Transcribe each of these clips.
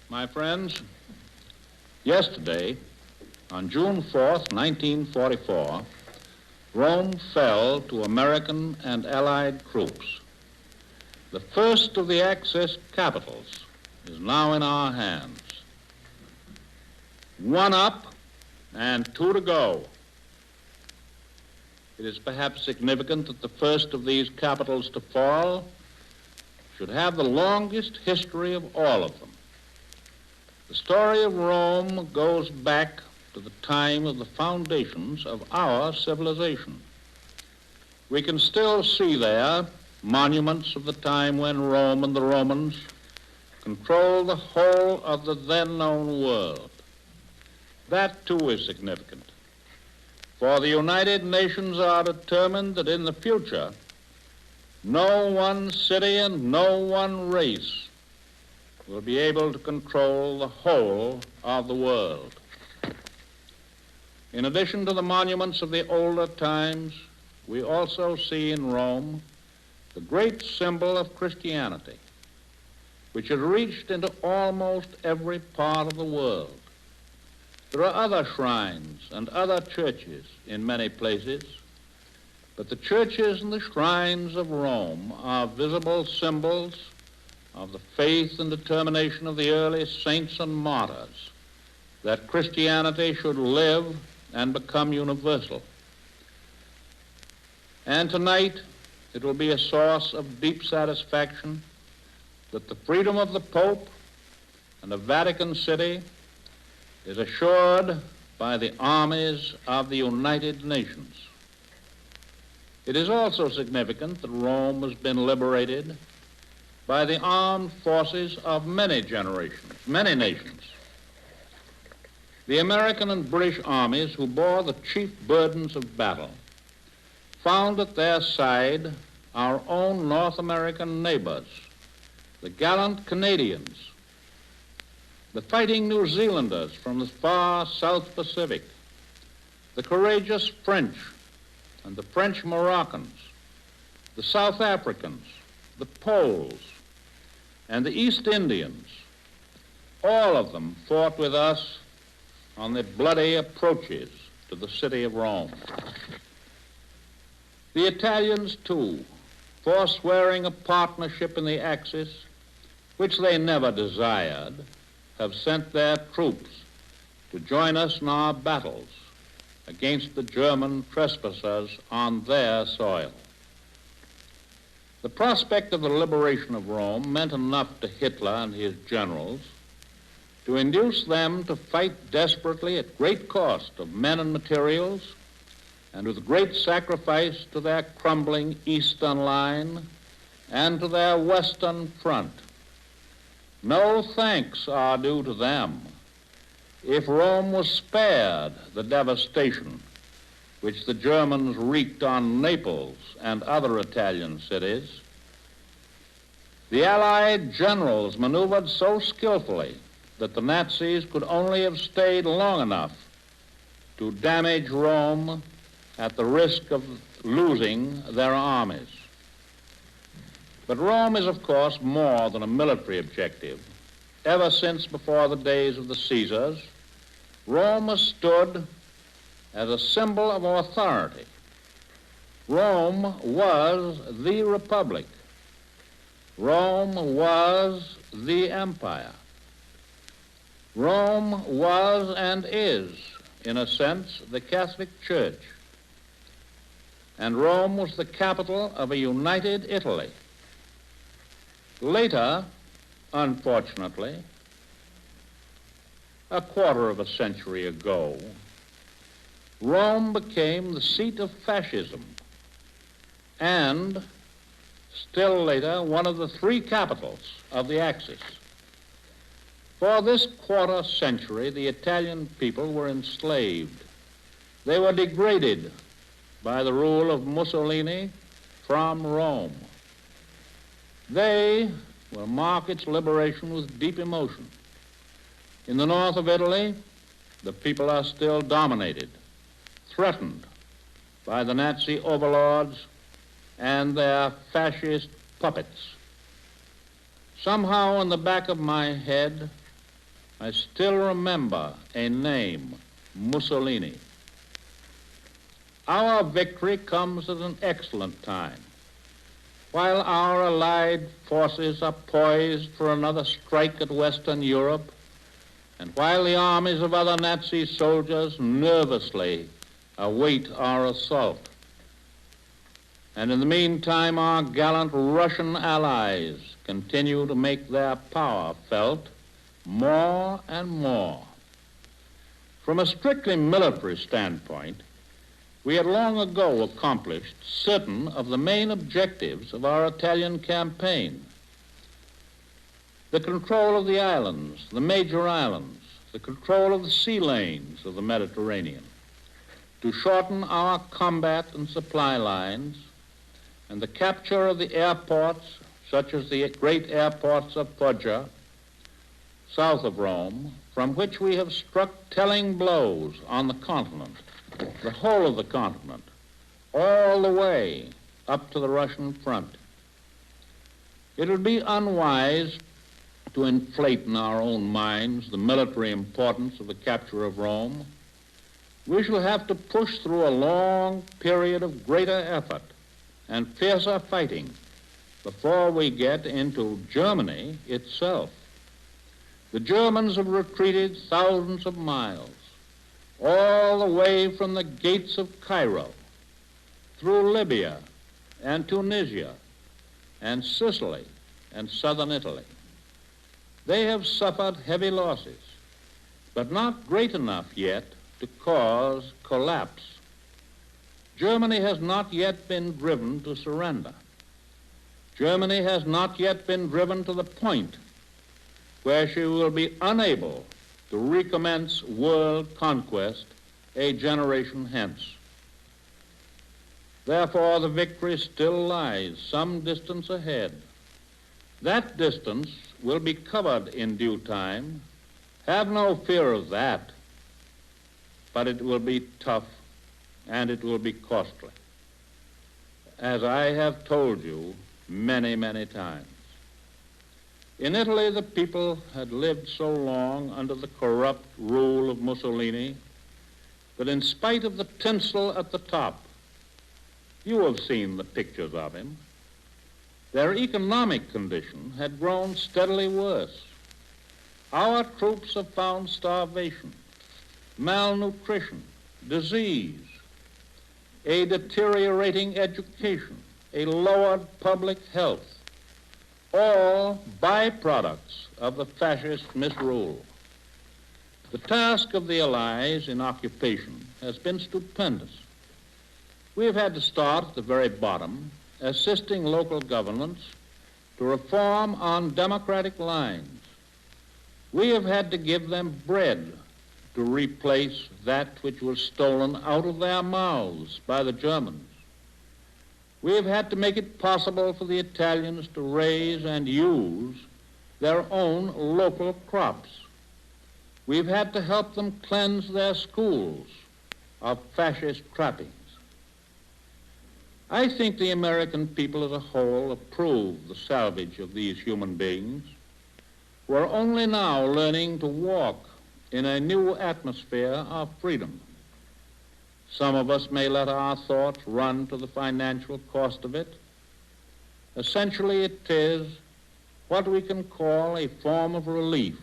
My friends, yesterday, on June 4th, 1944, Rome fell to American and Allied troops. The first of the Axis capitals is now in our hands. 1 up and 2 to go. It is perhaps significant that the first of these capitals to fall should have the longest history of all of them. The story of Rome goes back to the time of the foundations of our civilization. We can still see there monuments of the time when Rome and the Romans controlled the whole of the then known world. That too is significant, for the United Nations are determined that in the future, no one city and no one race will be able to control the whole of the world. In addition to the monuments of the older times, we also see in Rome the great symbol of Christianity, which has reached into almost every part of the world. There are other shrines and other churches in many places, but the churches and the shrines of Rome are visible symbols of the faith and determination of the early saints and martyrs that Christianity should live and become universal. And tonight, it will be a source of deep satisfaction that the freedom of the Pope and of Vatican City is assured by the armies of the United Nations. It is also significant that Rome has been liberated by the armed forces of many generations, many nations. The American and British armies who bore the chief burdens of battle found at their side our own North American neighbors, the gallant Canadians, the fighting New Zealanders from the far South Pacific, the courageous French and the French Moroccans, the South Africans, the Poles, and the East Indians. All of them fought with us on the bloody approaches to the city of Rome. The Italians, too, forswearing a partnership in the Axis, which they never desired, have sent their troops to join us in our battles against the German trespassers on their soil. The prospect of the liberation of Rome meant enough to Hitler and his generals to induce them to fight desperately at great cost of men and materials and with great sacrifice to their crumbling eastern line and to their western front. No thanks are due to them if Rome was spared the devastation which the Germans wreaked on Naples and other Italian cities. The Allied generals maneuvered so skillfully that the Nazis could only have stayed long enough to damage Rome at the risk of losing their armies. But Rome is, of course, more than a military objective. Ever since before the days of the Caesars, Rome has stood as a symbol of authority. Rome was the republic. Rome was the empire. Rome was and is, in a sense, the Catholic Church. And Rome was the capital of a united Italy. Later, unfortunately, a quarter of a century ago, Rome became the seat of fascism and, still later, one of the three capitals of the Axis. For this quarter century, the Italian people were enslaved. They were degraded by the rule of Mussolini from Rome. They will mark its liberation with deep emotion. In the north of Italy, the people are still dominated, threatened by the Nazi overlords and their fascist puppets. Somehow in the back of my head, I still remember a name, Mussolini. Our victory comes at an excellent time. While our allied forces are poised for another strike at Western Europe, and while the armies of other Nazi soldiers nervously await our assault, and in the meantime our gallant Russian allies continue to make their power felt more and more. From a strictly military standpoint, we had long ago accomplished certain of the main objectives of our Italian campaign. The control of the islands, the major islands, the control of the sea lanes of the Mediterranean, to shorten our combat and supply lines, and the capture of the airports, such as the great airports of Foggia, south of Rome, from which we have struck telling blows on the continent, the whole of the continent, all the way up to the Russian front. It would be unwise to inflate in our own minds the military importance of the capture of Rome. We shall have to push through a long period of greater effort and fiercer fighting before we get into Germany itself. The Germans have retreated thousands of miles, all the way from the gates of Cairo, through Libya and Tunisia and Sicily and southern Italy. They have suffered heavy losses, but not great enough yet to cause collapse. Germany has not yet been driven to surrender. Germany has not yet been driven to the point where she will be unable to recommence world conquest a generation hence. Therefore, the victory still lies some distance ahead. That distance will be covered in due time. Have no fear of that. But it will be tough and it will be costly, as I have told you many, many times. In Italy, the people had lived so long under the corrupt rule of Mussolini that in spite of the tinsel at the top, you have seen the pictures of him, their economic condition had grown steadily worse. Our troops have found starvation, malnutrition, disease, a deteriorating education, a lowered public health, all byproducts of the fascist misrule. The task of the Allies in occupation has been stupendous. We have had to start at the very bottom, assisting local governments to reform on democratic lines. We have had to give them bread to replace that which was stolen out of their mouths by the Germans. We have had to make it possible for the Italians to raise and use their own local crops. We've had to help them cleanse their schools of fascist trappings. I think the American people as a whole approve the salvage of these human beings who are only now learning to walk in a new atmosphere of freedom. Some of us may let our thoughts run to the financial cost of it. Essentially, it is what we can call a form of relief.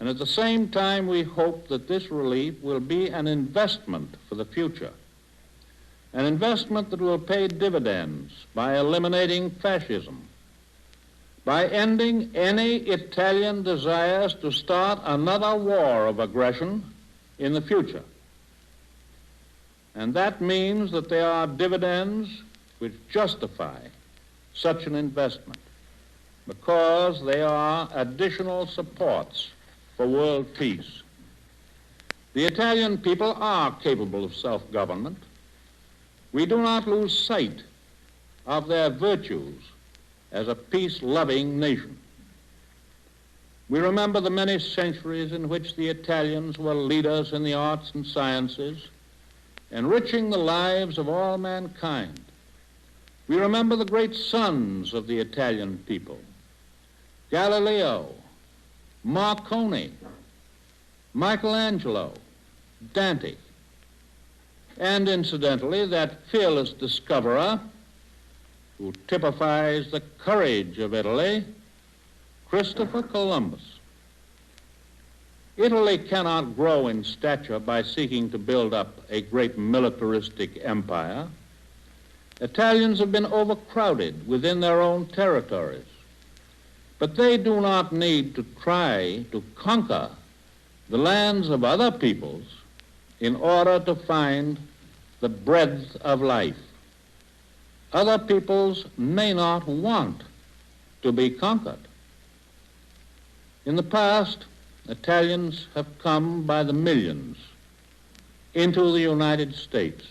And at the same time, we hope that this relief will be an investment for the future, an investment that will pay dividends by eliminating fascism, by ending any Italian desires to start another war of aggression in the future. And that means that there are dividends which justify such an investment because they are additional supports for world peace. The Italian people are capable of self-government. We do not lose sight of their virtues as a peace-loving nation. We remember the many centuries in which the Italians were leaders in the arts and sciences, enriching the lives of all mankind. We remember the great sons of the Italian people, Galileo, Marconi, Michelangelo, Dante, and incidentally, that fearless discoverer who typifies the courage of Italy, Christopher Columbus. Italy cannot grow in stature by seeking to build up a great militaristic empire. Italians have been overcrowded within their own territories, but they do not need to try to conquer the lands of other peoples in order to find the breadth of life. Other peoples may not want to be conquered. In the past, Italians have come by the millions into the United States.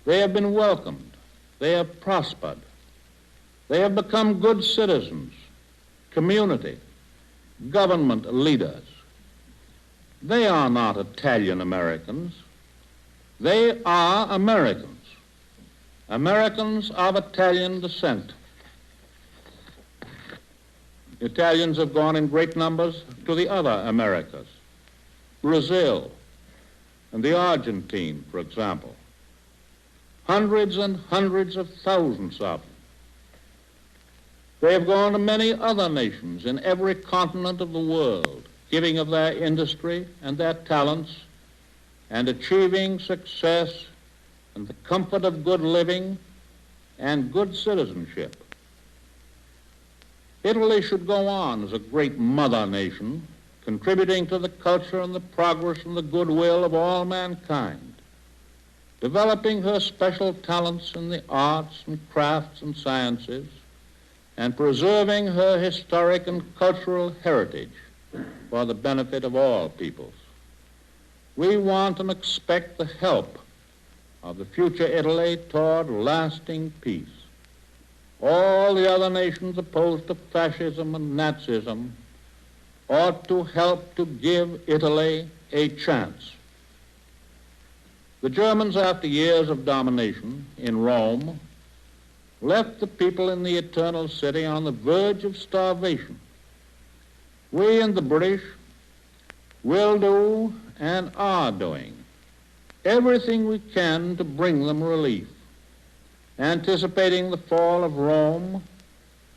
They have been welcomed. They have prospered. They have become good citizens, community, government leaders. They are not Italian Americans. They are Americans, Americans of Italian descent. Italians have gone in great numbers to the other Americas, Brazil and the Argentine, for example. Hundreds and hundreds of thousands of them. They have gone to many other nations in every continent of the world, giving of their industry and their talents and achieving success and the comfort of good living and good citizenship. Italy should go on as a great mother nation, contributing to the culture and the progress and the goodwill of all mankind, developing her special talents in the arts and crafts and sciences, and preserving her historic and cultural heritage for the benefit of all peoples. We want and expect the help of the future Italy toward lasting peace. All the other nations opposed to fascism and Nazism ought to help to give Italy a chance. The Germans, after years of domination in Rome, left the people in the Eternal City on the verge of starvation. We and the British will do and are doing everything we can to bring them relief. Anticipating the fall of Rome,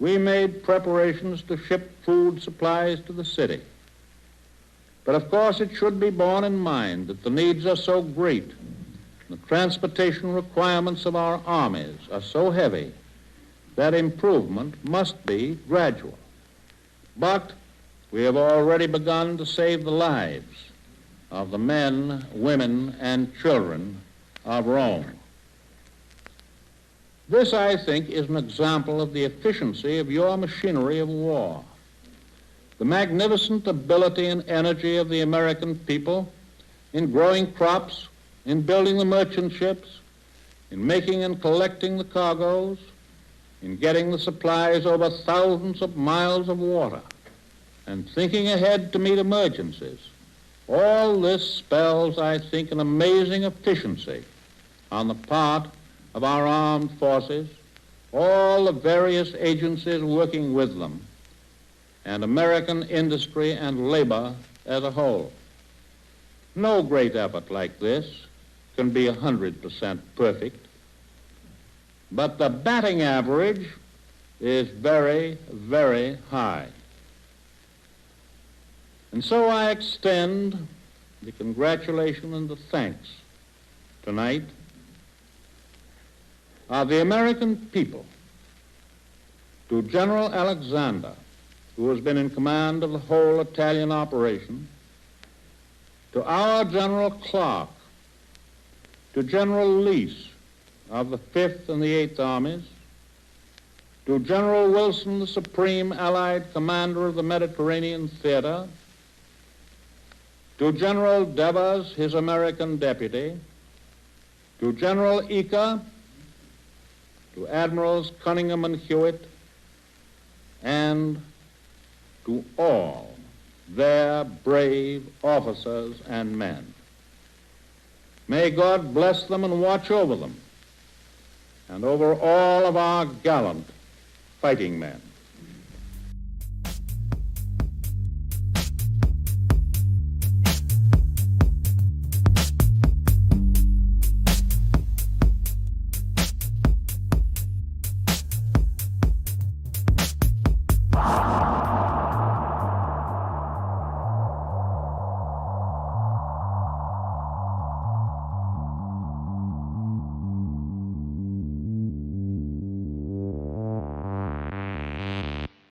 we made preparations to ship food supplies to the city. But of course it should be borne in mind that the needs are so great, the transportation requirements of our armies are so heavy, that improvement must be gradual. But we have already begun to save the lives of the men, women, and children of Rome. This, I think, is an example of the efficiency of your machinery of war. The magnificent ability and energy of the American people in growing crops, in building the merchant ships, in making and collecting the cargoes, in getting the supplies over thousands of miles of water, and thinking ahead to meet emergencies. All this spells, I think, an amazing efficiency on the part of our armed forces, all the various agencies working with them, and American industry and labor as a whole. No great effort like this can be 100% perfect, but the batting average is very, very high. And so I extend the congratulations and the thanks tonight of the American people to General Alexander, who has been in command of the whole Italian operation, to our General Clark, to General Leese of the 5th and the 8th Armies, to General Wilson, the Supreme Allied Commander of the Mediterranean Theater, to General Devers, his American deputy, to General Eaker, to Admirals Cunningham and Hewitt, and to all their brave officers and men. May God bless them and watch over them, and over all of our gallant fighting men.